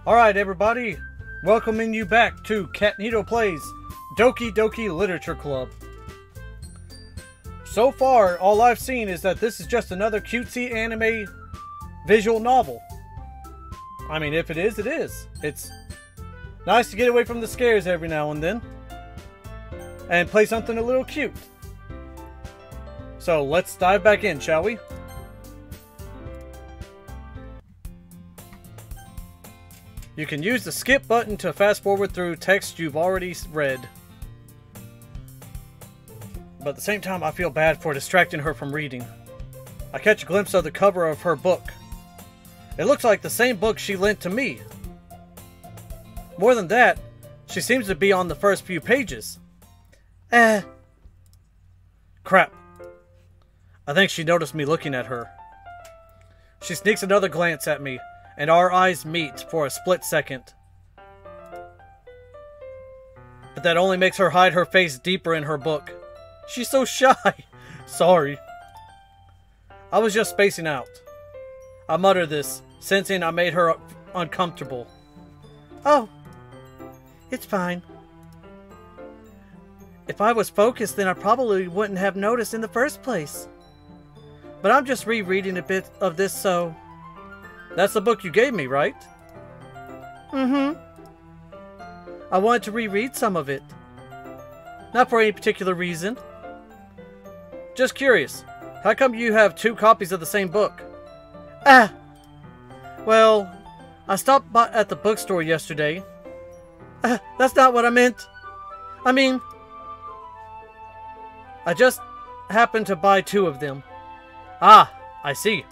Alright everybody, welcoming you back to Catneto Plays Doki Doki Literature Club. So far, all I've seen is that this is just another cutesy anime visual novel. I mean, if it is, it is. It's nice to get away from the scares every now and then and play something a little cute. So let's dive back in, shall we? You can use the skip button to fast forward through text you've already read. But at the same time, I feel bad for distracting her from reading. I catch a glimpse of the cover of her book. It looks like the same book she lent to me. More than that, she seems to be on the first few pages. Crap. I think she noticed me looking at her. She sneaks another glance at me, and our eyes meet for a split second. But that only makes her hide her face deeper in her book. She's so shy. Sorry. I was just spacing out. I mutter this, sensing I made her uncomfortable. Oh, it's fine. If I was focused, then I probably wouldn't have noticed in the first place. But I'm just rereading a bit of this, so... That's the book you gave me, right? Mm-hmm. I wanted to reread some of it. Not for any particular reason. Just curious, how come you have two copies of the same book? Well, I stopped by at the bookstore yesterday. That's not what I meant. I mean, I just happened to buy two of them. Ah, I see.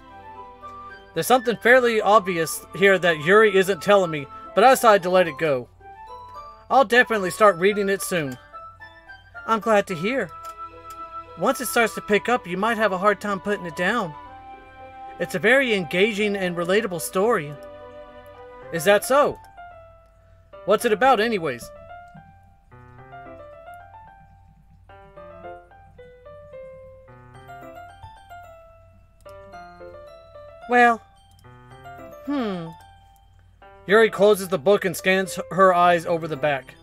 There's something fairly obvious here that Yuri isn't telling me, but I decided to let it go. I'll definitely start reading it soon. I'm glad to hear. Once it starts to pick up, you might have a hard time putting it down. It's a very engaging and relatable story. Is that so? What's it about anyways? Well, Yuri closes the book and scans her eyes over the back.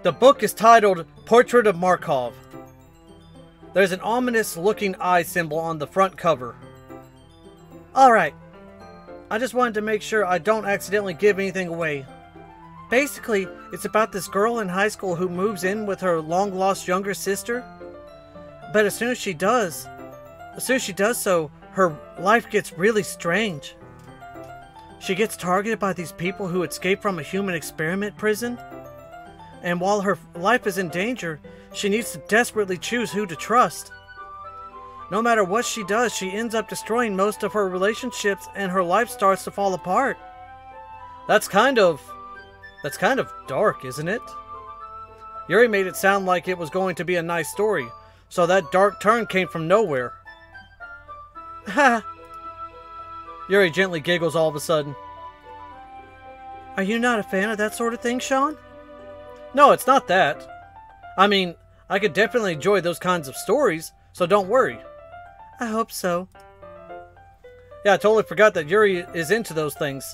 The book is titled Portrait of Markov. There's an ominous-looking eye symbol on the front cover. Alright, I just wanted to make sure I don't accidentally give anything away. Basically, it's about this girl in high school who moves in with her long-lost younger sister. But as soon as she does so, her life gets really strange. She gets targeted by these people who escaped from a human experiment prison. And while her life is in danger, she needs to desperately choose who to trust. No matter what she does, she ends up destroying most of her relationships and her life starts to fall apart. That's kind of dark, isn't it? Yuri made it sound like it was going to be a nice story, so that dark turn came from nowhere. Ha! Yuri gently giggles all of a sudden. Are you not a fan of that sort of thing, Sean? No, it's not that. I mean, I could definitely enjoy those kinds of stories, so don't worry. I hope so. Yeah, I totally forgot that Yuri is into those things.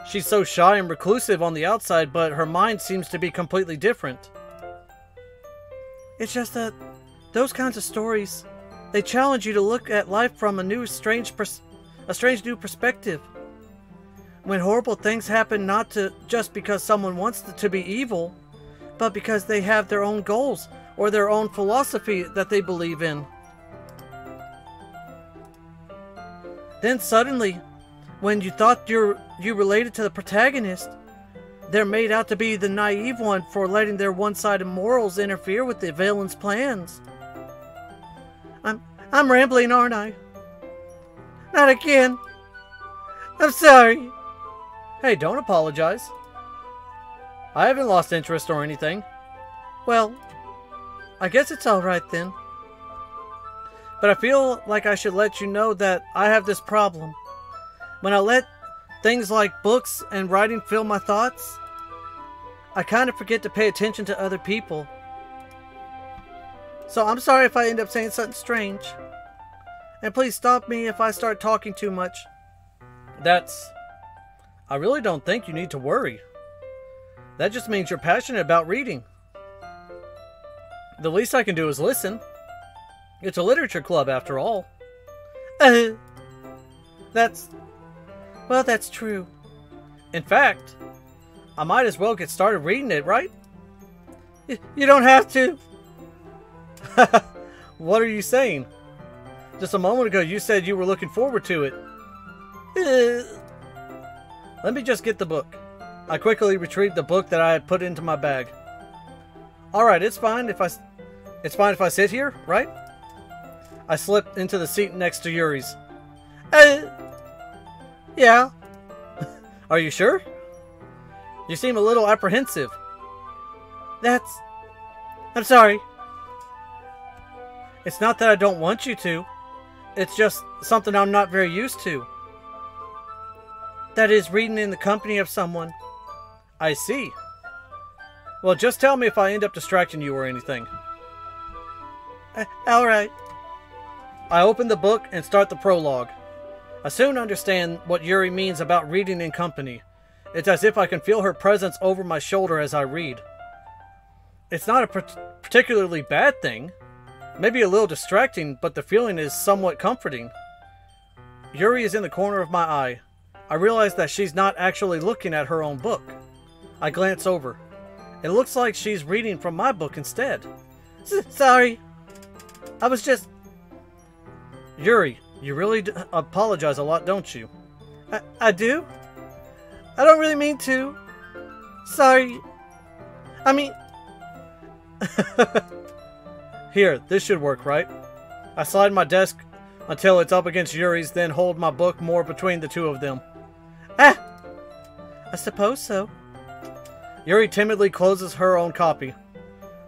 She's so shy and reclusive on the outside, but her mind seems to be completely different. It's just that those kinds of stories, they challenge you to look at life from a strange new perspective. When horrible things happen not just because someone wants to be evil, but because they have their own goals or their own philosophy that they believe in. Then suddenly, when you thought you related to the protagonist, they're made out to be the naive one for letting their one-sided morals interfere with the villain's plans. I'm rambling, aren't I? Not again. I'm sorry. Hey, don't apologize. I haven't lost interest or anything. Well, I guess it's alright then. But I feel like I should let you know that I have this problem. When I let things like books and writing fill my thoughts, I kind of forget to pay attention to other people. So I'm sorry if I end up saying something strange. And please stop me if I start talking too much. I really don't think you need to worry. That just means you're passionate about reading. The least I can do is listen. It's a literature club, after all. That's true. In fact, I might as well get started reading it, right? You don't have to. What are you saying? Just a moment ago, you said you were looking forward to it. Let me just get the book. I quickly retrieved the book that I had put into my bag. Alright, it's fine if I sit here, right? I slipped into the seat next to Yuri's. Yeah. Are you sure? You seem a little apprehensive. I'm sorry. It's not that I don't want you to. It's just something I'm not very used to. That is, reading in the company of someone. I see. Well, just tell me if I end up distracting you or anything. Alright. I open the book and start the prologue. I soon understand what Yuri means about reading in company. It's as if I can feel her presence over my shoulder as I read. It's not a particularly bad thing. Maybe a little distracting, but the feeling is somewhat comforting. Yuri is in the corner of my eye. I realize that she's not actually looking at her own book. I glance over. It looks like she's reading from my book instead. Sorry. I was just... Yuri, you really apologize a lot, don't you? I do? I don't really mean to. Sorry. I mean... Here, this should work, right? I slide my desk until it's up against Yuri's, then hold my book more between the two of them. I suppose so. Yuri timidly closes her own copy.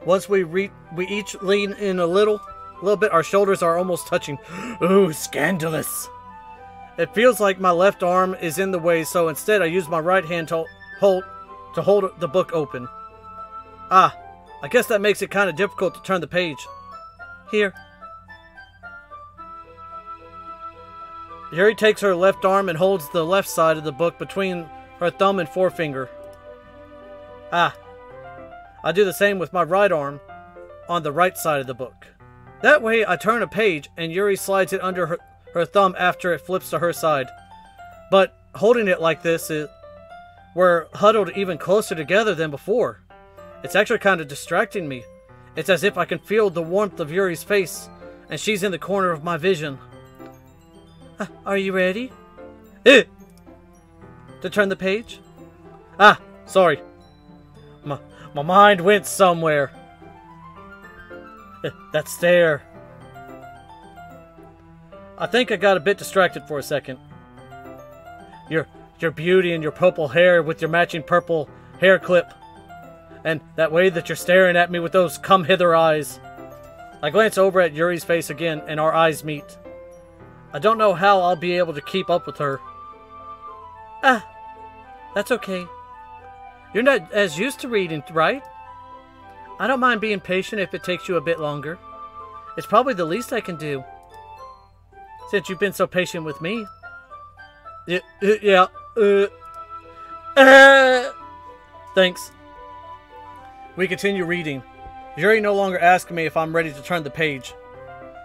Once we each lean in a little bit, our shoulders are almost touching. Ooh, scandalous. It feels like my left arm is in the way, so instead I use my right hand to hold the book open. I guess that makes it kind of difficult to turn the page. Here. Yuri takes her left arm and holds the left side of the book between her thumb and forefinger. I do the same with my right arm on the right side of the book. That way I turn a page and Yuri slides it under her thumb after it flips to her side. But holding it like this, we're huddled even closer together than before. It's actually kind of distracting me. It's as if I can feel the warmth of Yuri's face, and she's in the corner of my vision. Are you ready? To turn the page? Sorry. My mind went somewhere. That stare. I think I got a bit distracted for a second. Your beauty and your purple hair with your matching purple hair clip. And that way that you're staring at me with those come-hither eyes. I glance over at Yuri's face again, and our eyes meet. I don't know how I'll be able to keep up with her. That's okay. You're not as used to reading, right? I don't mind being patient if it takes you a bit longer. It's probably the least I can do. Since you've been so patient with me. Yeah. Thanks. We continue reading. Yuri no longer asks me if I'm ready to turn the page.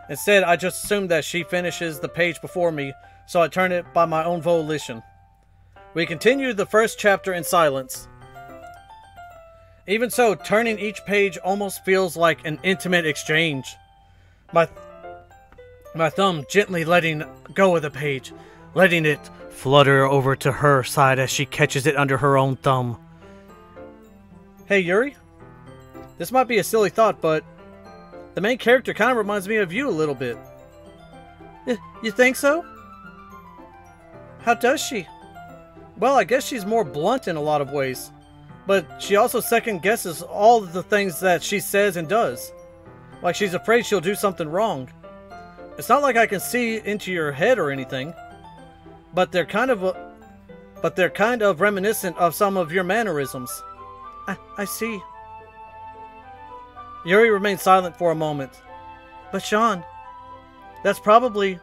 Instead, I just assume that she finishes the page before me, so I turn it by my own volition. We continue the first chapter in silence. Even so, turning each page almost feels like an intimate exchange. My thumb gently letting go of the page, letting it flutter over to her side as she catches it under her own thumb. Hey, Yuri? This might be a silly thought, but the main character kind of reminds me of you a little bit. You think so? How does she? Well, I guess she's more blunt in a lot of ways. But she also second guesses all of the things that she says and does. Like she's afraid she'll do something wrong. It's not like I can see into your head or anything. But they're kind of reminiscent of some of your mannerisms. I see. Yuri remains silent for a moment. But Sean, that's probably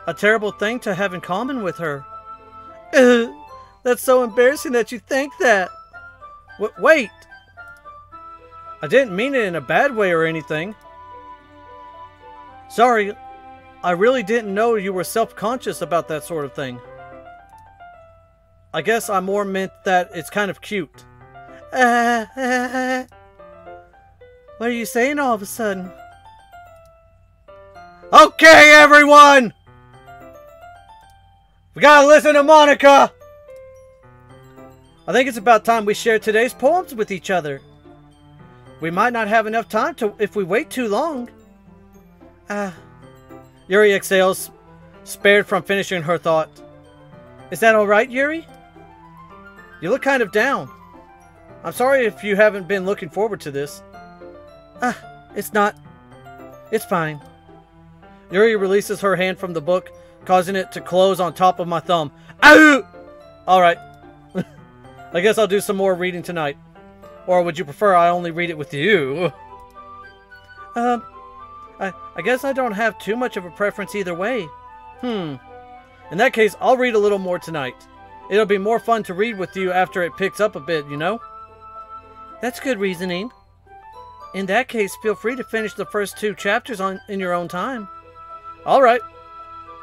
a terrible thing to have in common with her. That's so embarrassing that you think that. Wait! I didn't mean it in a bad way or anything. Sorry, I really didn't know you were self-conscious about that sort of thing. I guess I more meant that it's kind of cute. What are you saying all of a sudden? Okay, everyone! We gotta listen to Monica! I think it's about time we share today's poems with each other. We might not have enough time if we wait too long. Yuri exhales, spared from finishing her thought. Is that alright, Yuri? You look kind of down. I'm sorry if you haven't been looking forward to this. It's not. It's fine. Yuri releases her hand from the book, causing it to close on top of my thumb. Ow! Alright. I guess I'll do some more reading tonight. Or would you prefer I only read it with you? I guess I don't have too much of a preference either way. In that case, I'll read a little more tonight. It'll be more fun to read with you after it picks up a bit, you know? That's good reasoning. In that case, feel free to finish the first 2 chapters in your own time. Alright.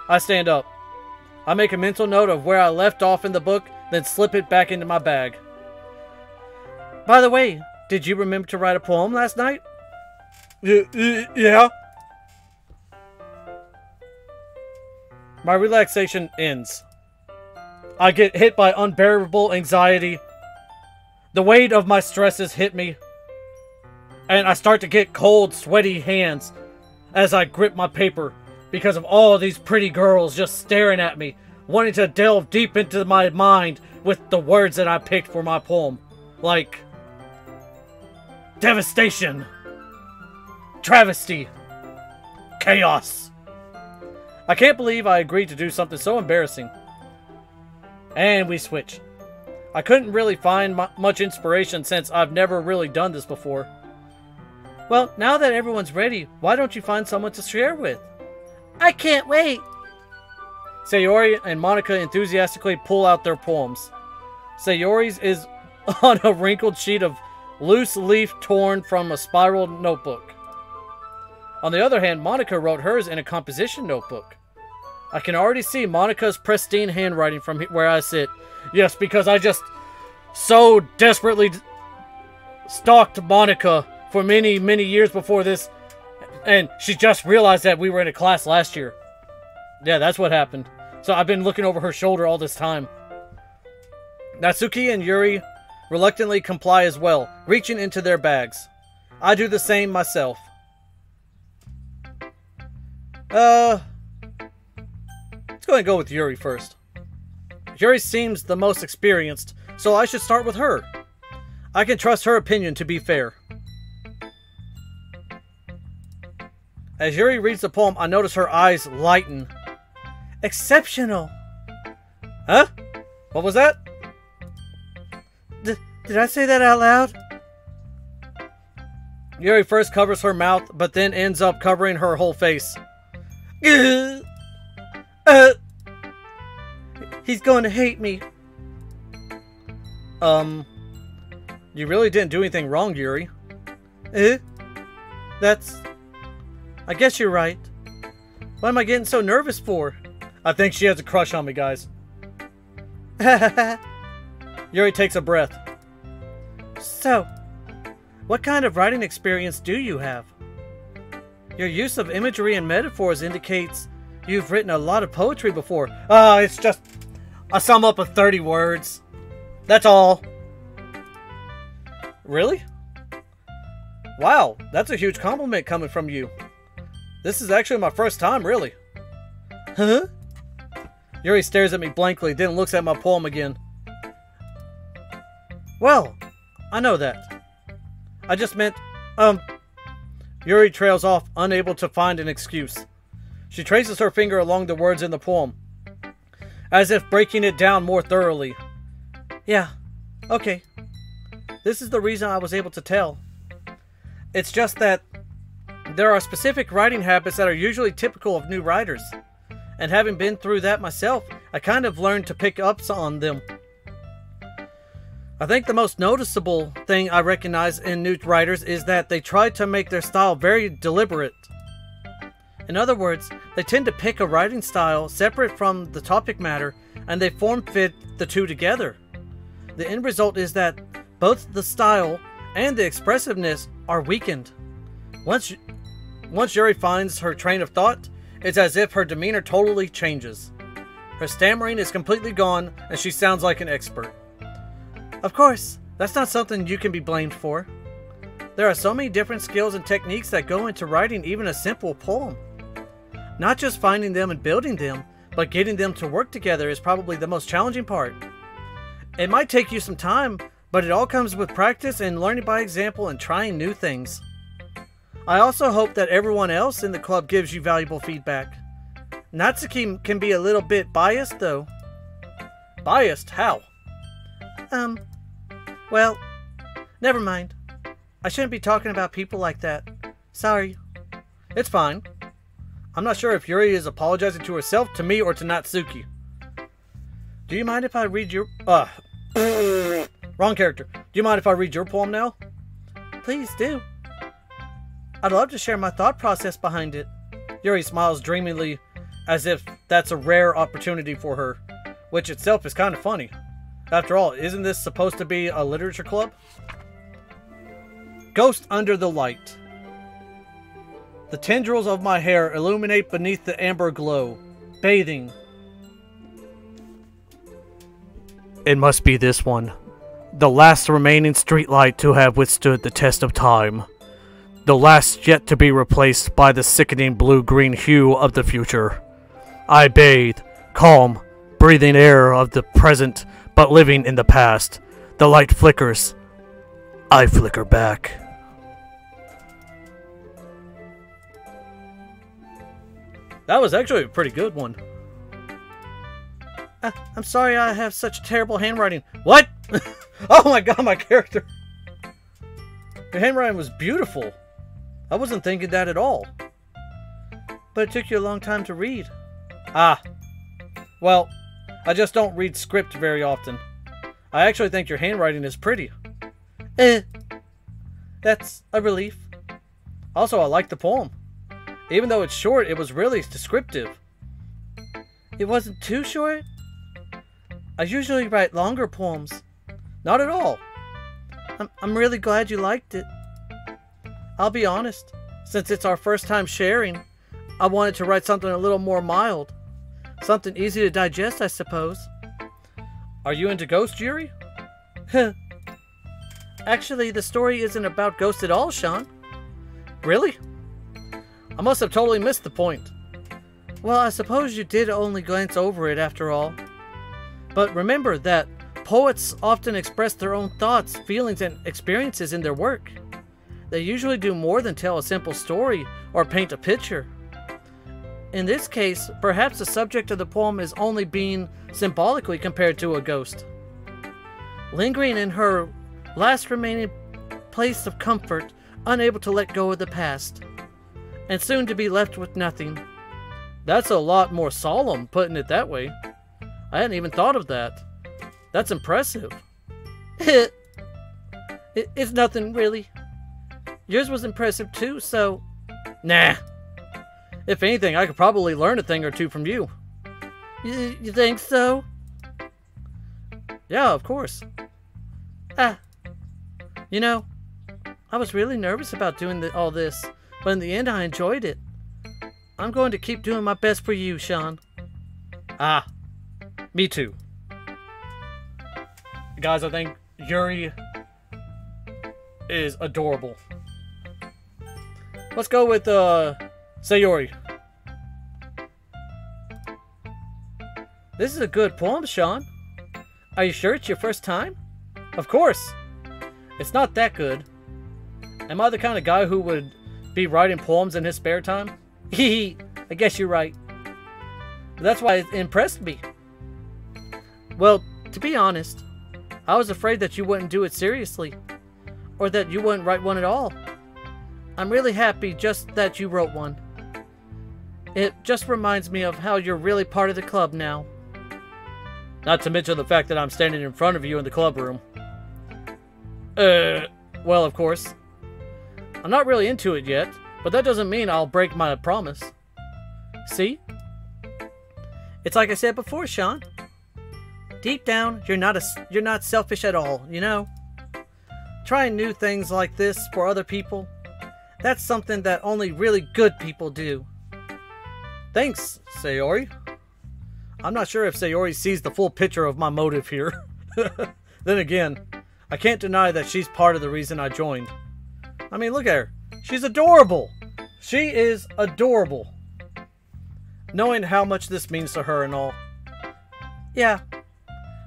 I stand up. I make a mental note of where I left off in the book, then slip it back into my bag. By the way, did you remember to write a poem last night? Yeah. My relaxation ends. I get hit by unbearable anxiety. The weight of my stresses hit me. And I start to get cold, sweaty hands as I grip my paper because of all these pretty girls just staring at me, wanting to delve deep into my mind with the words that I picked for my poem. Like, devastation, travesty, chaos. I can't believe I agreed to do something so embarrassing. And we switch. I couldn't really find much inspiration since I've never really done this before. Well, now that everyone's ready, why don't you find someone to share with? I can't wait! Sayori and Monica enthusiastically pull out their poems. Sayori's is on a wrinkled sheet of loose leaf torn from a spiral notebook. On the other hand, Monica wrote hers in a composition notebook. I can already see Monica's pristine handwriting from where I sit. Yes, because I just so desperately stalked Monica for many, many years before this. And she just realized that we were in a class last year. Yeah, that's what happened. So I've been looking over her shoulder all this time. Natsuki and Yuri reluctantly comply as well, reaching into their bags. I do the same myself. Let's go ahead and go with Yuri first. Yuri seems the most experienced, so I should start with her. I can trust her opinion to be fair. As Yuri reads the poem, I notice her eyes lighten. Exceptional! Huh? What was that? Did I say that out loud? Yuri first covers her mouth, but then ends up covering her whole face. He's going to hate me. You really didn't do anything wrong, Yuri. I guess you're right. What am I getting so nervous for? I think she has a crush on me, guys. Yuri takes a breath. So, what kind of writing experience do you have? Your use of imagery and metaphors indicates you've written a lot of poetry before. It's just a sum up of 30 words. That's all. Really? Wow, that's a huge compliment coming from you. This is actually my first time, really. Huh? Yuri stares at me blankly, then looks at my poem again. Well, I know that. I just meant, Yuri trails off, unable to find an excuse. She traces her finger along the words in the poem, as if breaking it down more thoroughly. Yeah, okay. This is the reason I was able to tell. It's just that there are specific writing habits that are usually typical of new writers. And having been through that myself, I kind of learned to pick up on them. I think the most noticeable thing I recognize in new writers is that they try to make their style very deliberate. In other words, they tend to pick a writing style separate from the topic matter, and they form-fit the two together. The end result is that both the style and the expressiveness are weakened. Once Yuri finds her train of thought, it's as if her demeanor totally changes. Her stammering is completely gone, and she sounds like an expert. Of course, that's not something you can be blamed for. There are so many different skills and techniques that go into writing even a simple poem. Not just finding them and building them, but getting them to work together is probably the most challenging part. It might take you some time, but it all comes with practice and learning by example and trying new things. I also hope that everyone else in the club gives you valuable feedback. Natsuki can be a little bit biased though. Biased? How? Well, never mind. I shouldn't be talking about people like that. Sorry. It's fine. I'm not sure if Yuri is apologizing to herself, to me, or to Natsuki. Do you mind if I read your... Wrong character. Do you mind if I read your poem now? Please do. I'd love to share my thought process behind it. Yuri smiles dreamily, as if that's a rare opportunity for her, which itself is kind of funny. After all, isn't this supposed to be a literature club? Ghost under the light. The tendrils of my hair illuminate beneath the amber glow, bathing. It must be this one. The last remaining streetlight to have withstood the test of time. The last yet to be replaced by the sickening blue-green hue of the future. I bathe, calm, breathing air of the present, but living in the past. The light flickers. I flicker back. That was actually a pretty good one. I'm sorry I have such terrible handwriting. What? Oh my god, my character. Your handwriting was beautiful. I wasn't thinking that at all. But it took you a long time to read. Ah. Well, I just don't read script very often. I actually think your handwriting is pretty. That's a relief. Also, I like the poem. Even though it's short, it was really descriptive. It wasn't too short? I usually write longer poems. Not at all. I'm really glad you liked it. I'll be honest, since it's our first time sharing, I wanted to write something a little more mild. Something easy to digest, I suppose. Are you into ghosts, Yuri? Actually, the story isn't about ghosts at all, Sean. Really? I must have totally missed the point. Well, I suppose you did only glance over it after all. But remember that poets often express their own thoughts, feelings, and experiences in their work. They usually do more than tell a simple story or paint a picture. In this case, perhaps the subject of the poem is only being symbolically compared to a ghost. Lingering in her last remaining place of comfort, unable to let go of the past, and soon to be left with nothing. That's a lot more solemn, putting it that way. I hadn't even thought of that. That's impressive. It's nothing, really. Yours was impressive too, so... Nah. If anything, I could probably learn a thing or two from you. You think so? Yeah, of course. You know, I was really nervous about doing all this, but in the end I enjoyed it. I'm going to keep doing my best for you, Sean. Me too. Guys, I think Yuri is adorable. Let's go with, Sayori. This is a good poem, Sean. Are you sure it's your first time? Of course. It's not that good. Am I the kind of guy who would be writing poems in his spare time? Hee, I guess you're right. But that's why it impressed me. Well, to be honest, I was afraid that you wouldn't do it seriously, or that you wouldn't write one at all. I'm really happy just that you wrote one. It just reminds me of how you're really part of the club now. Not to mention the fact that I'm standing in front of you in the club room. Well, of course. I'm not really into it yet, but that doesn't mean I'll break my promise. See? It's like I said before, Sean. Deep down, you're not selfish at all, you know? Trying new things like this for other people, that's something that only really good people do. Thanks, Sayori. I'm not sure if Sayori sees the full picture of my motive here. Then again, I can't deny that she's part of the reason I joined. I mean, look at her. She's adorable. She is adorable. Knowing how much this means to her and all. Yeah.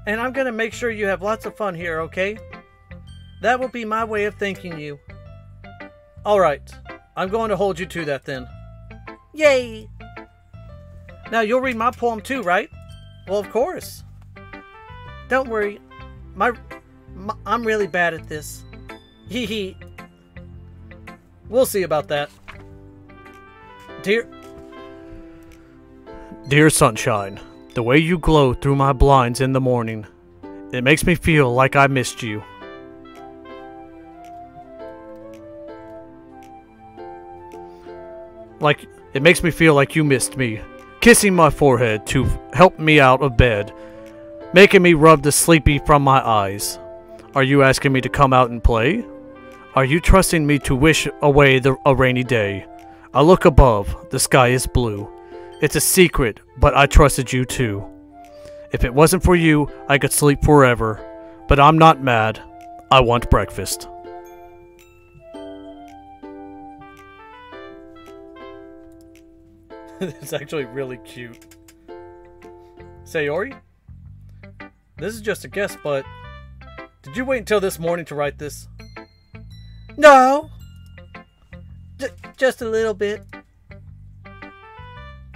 And I'm gonna make sure you have lots of fun here, okay? That will be my way of thanking you. Alright. I'm going to hold you to that then. Yay! Now you'll read my poem too, right? Well, of course. Don't worry. I'm really bad at this. Hee hee. We'll see about that. Dear Sunshine, the way you glow through my blinds in the morning, it makes me feel like I missed you. It makes me feel like you missed me, kissing my forehead to help me out of bed, making me rub the sleepy from my eyes. Are you asking me to come out and play? Are you trusting me to wish away a rainy day? I look above, the sky is blue. It's a secret, but I trusted you too. If it wasn't for you, I could sleep forever. But I'm not mad. I want breakfast. It's actually really cute. Sayori? This is just a guess, but did you wait until this morning to write this? No! Just a little bit.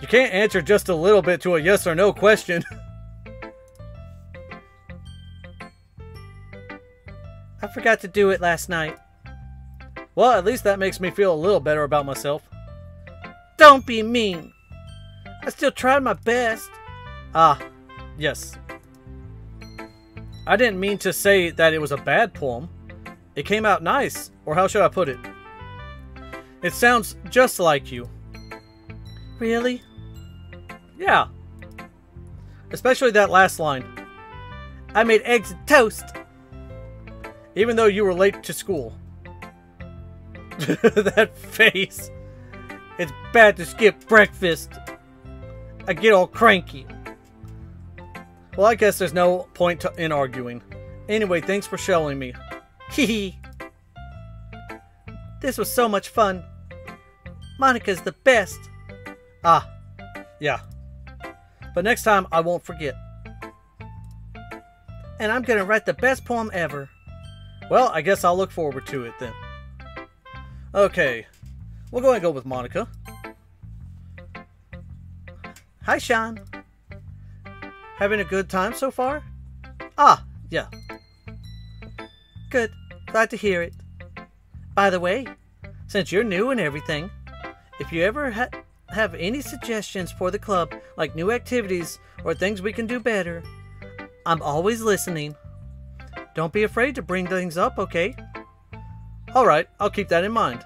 You can't answer just a little bit to a yes or no question. I forgot to do it last night. Well, at least that makes me feel a little better about myself. Don't be mean. I still tried my best. Ah, yes. I didn't mean to say that it was a bad poem. It came out nice, or how should I put it? It sounds just like you. Really? Yeah. Especially that last line. I made eggs and toast. Even though you were late to school. That face. It's bad to skip breakfast. I get all cranky. Well, I guess there's no point in arguing. Anyway, thanks for showing me. Hehe. This was so much fun. Monica's the best. Ah, yeah. But next time I won't forget. And I'm gonna write the best poem ever. Well, I guess I'll look forward to it then. Okay, we'll go ahead and go with Monica. Hi, Sean. Having a good time so far? Ah, yeah. Good. Glad to hear it. By the way, since you're new and everything, if you ever have any suggestions for the club, like new activities or things we can do better, I'm always listening. Don't be afraid to bring things up, okay? Alright, I'll keep that in mind.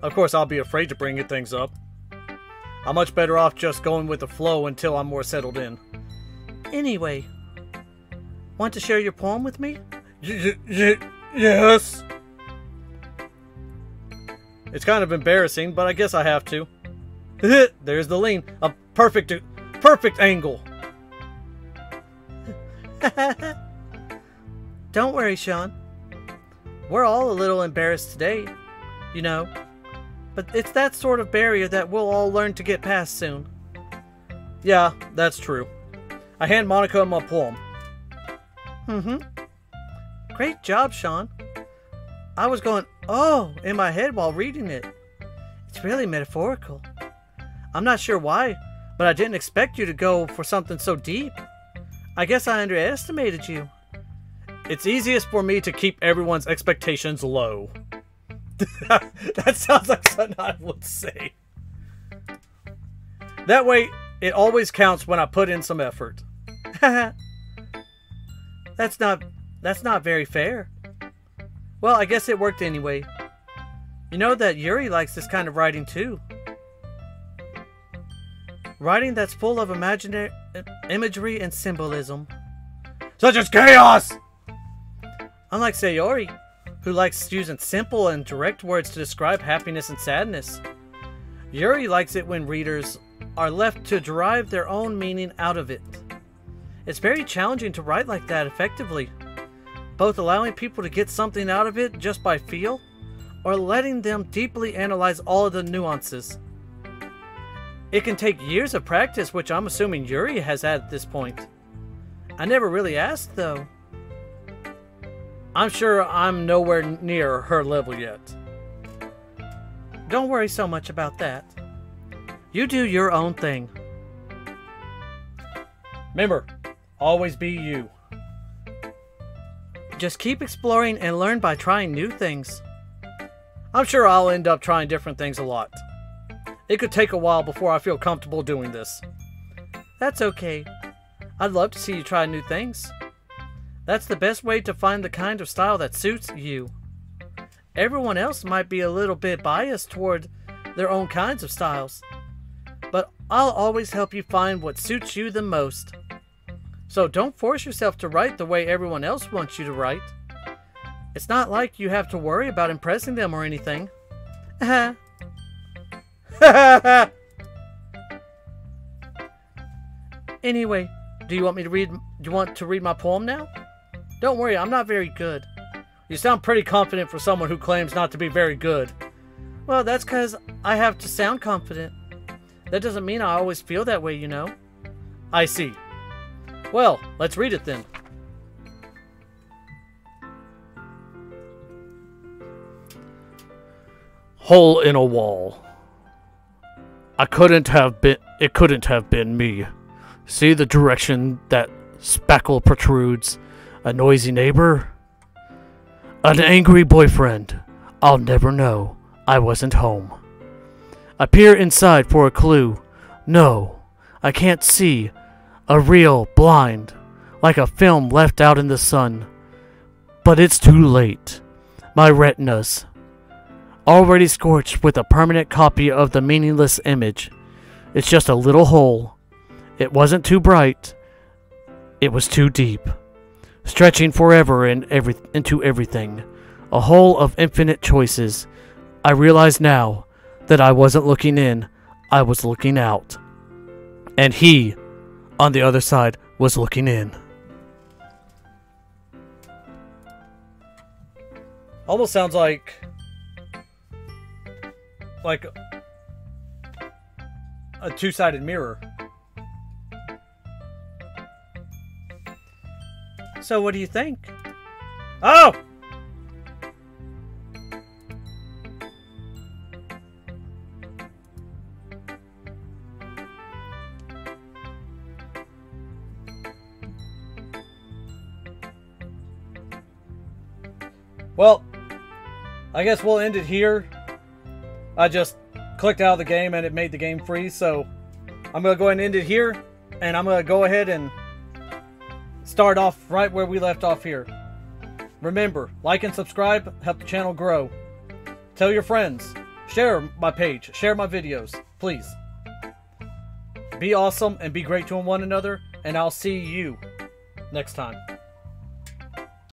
Of course, I'll be afraid to bring things up. I'm much better off just going with the flow until I'm more settled in. Anyway, want to share your poem with me? Yes. It's kind of embarrassing, but I guess I have to. There's the lean. A perfect angle. Don't worry, Sean. We're all a little embarrassed today, you know. But it's that sort of barrier that we'll all learn to get past soon. Yeah, that's true. I hand Monica my poem. Great job, Sean. I was going, oh, in my head while reading it. It's really metaphorical. I'm not sure why, but I didn't expect you to go for something so deep. I guess I underestimated you. It's easiest for me to keep everyone's expectations low. That sounds like something I would say. That way, it always counts when I put in some effort. That's not very fair. Well, I guess it worked anyway. You know that Yuri likes this kind of writing too. Writing that's full of imaginary imagery and symbolism. Such as chaos! Unlike Sayori, who likes using simple and direct words to describe happiness and sadness, Yuri likes it when readers are left to derive their own meaning out of it. It's very challenging to write like that effectively, both allowing people to get something out of it just by feel, or letting them deeply analyze all of the nuances. It can take years of practice, which I'm assuming Yuri has had at this point. I never really asked, though. I'm sure I'm nowhere near her level yet. Don't worry so much about that. You do your own thing. Remember, always be you. Just keep exploring and learn by trying new things. I'm sure I'll end up trying different things a lot. It could take a while before I feel comfortable doing this. That's okay. I'd love to see you try new things. That's the best way to find the kind of style that suits you. Everyone else might be a little bit biased toward their own kinds of styles, but I'll always help you find what suits you the most. So don't force yourself to write the way everyone else wants you to write. It's not like you have to worry about impressing them or anything. Anyway, do you want to read my poem now? Don't worry, I'm not very good. You sound pretty confident for someone who claims not to be very good. Well, that's because I have to sound confident. That doesn't mean I always feel that way, you know. I see. Well, let's read it then. Hole in a wall. It couldn't have been me. See the direction that spackle protrudes? A noisy neighbor? An angry boyfriend? I'll never know. I wasn't home. I peer inside for a clue. No, I can't see. A reel blind, like a film left out in the sun. But it's too late. My retinas, already scorched with a permanent copy of the meaningless image. It's just a little hole. It wasn't too bright. It was too deep, stretching forever into everything. A hole of infinite choices. I realize now that I wasn't looking in, I was looking out. And he, on the other side, was looking in. Almost sounds like a two-sided mirror. So what do you think? Oh! Well, I guess we'll end it here. I just clicked out of the game and it made the game freeze, so I'm going to go ahead and end it here, and I'm going to go ahead and start off right where we left off here. Remember, like and subscribe, help the channel grow. Tell your friends, share my page, share my videos, please. Be awesome and be great to one another, and I'll see you next time.